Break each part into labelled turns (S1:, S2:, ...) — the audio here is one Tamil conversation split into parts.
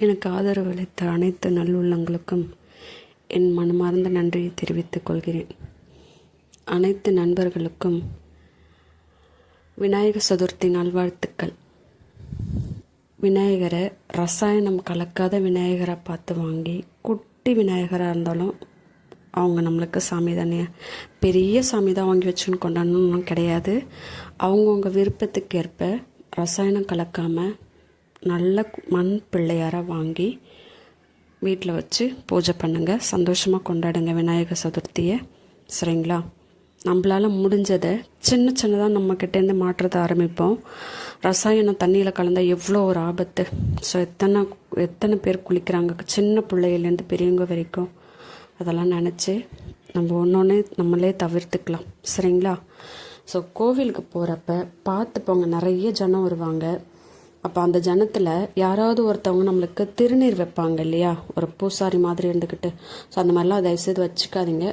S1: எனக்கு ஆதரவளித்த அனைத்து நல்லுள்ளங்களுக்கும் என் மனமார்ந்த நன்றியை தெரிவித்துக் கொள்கிறேன். அனைத்து நண்பர்களுக்கும் விநாயகர் சதுர்த்தி நல்வாழ்த்துக்கள். விநாயகரை ரசாயனம் கலக்காத விநாயகரை பார்த்து வாங்கி, குட்டி விநாயகராக இருந்தாலும் அவங்க நம்மளுக்கு சாமி தானே, பெரிய சாமி தான் வாங்கி வச்சுன்னு கொண்டாடணும் கிடையாது. அவங்கவுங்க விருப்பத்துக்கு ஏற்ப ரசாயனம் கலக்காமல் நல்ல மண் பிள்ளையாராக வாங்கி வீட்டில் வச்சு பூஜை பண்ணுங்கள். சந்தோஷமாக கொண்டாடுங்க விநாயகர் சதுர்த்தியை. சரிங்களா? நம்மளால் முடிஞ்சதை சின்ன சின்னதாக நம்மக்கிட்டேருந்து மாற்றத்தை ஆரம்பிப்போம். ரசாயனம் தண்ணியில் கலந்தால் எவ்வளோ ஒரு ஆபத்து. ஸோ எத்தனை பேர் குளிக்கிறாங்க, சின்ன பிள்ளையிலேருந்து பெரியவங்க வரைக்கும். அதெல்லாம் நினச்சி நம்ம ஒன்று நம்மளே தவிர்த்துக்கலாம். சரிங்களா? ஸோ கோவிலுக்கு போகிறப்ப பார்த்து போங்க, நிறைய ஜனம் வருவாங்க. அப்போ அந்த ஜனத்தில் யாராவது ஒருத்தவங்க நம்மளுக்கு திருநீர் வைப்பாங்க இல்லையா, ஒரு பூசாரி மாதிரி இருந்துக்கிட்டு. ஸோ அந்த மாதிரிலாம் தயவுசெய்து வச்சுக்காதீங்க.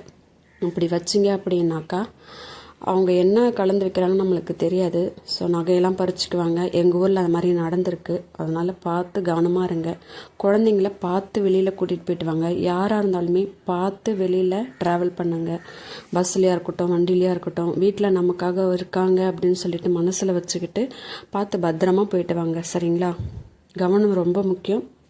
S1: இப்படி வச்சிங்க அப்படின்னாக்கா அவங்க என்ன கலந்து வைக்கிறாங்கன்னு நம்மளுக்கு தெரியாது. ஸோ நகையெல்லாம் பறிச்சுக்குவாங்க. எங்கள் ஊரில் அது மாதிரி நடந்திருக்கு. அதனால் பார்த்து கவனமாக இருங்க. குழந்தைங்கள பார்த்து வெளியில் கூட்டிகிட்டு போயிட்டு வாங்க. யாராக இருந்தாலுமே பார்த்து வெளியில் ட்ராவல் பண்ணுங்க. பஸ்லையாக இருக்கட்டும், வண்டிலையாக இருக்கட்டும். வீட்டில் நமக்காக இருக்காங்க அப்படின்னு சொல்லிட்டு மனசில் வச்சுக்கிட்டு பார்த்து பத்திரமா போயிட்டு வாங்க. சரிங்களா? கவனம் ரொம்ப முக்கியம்.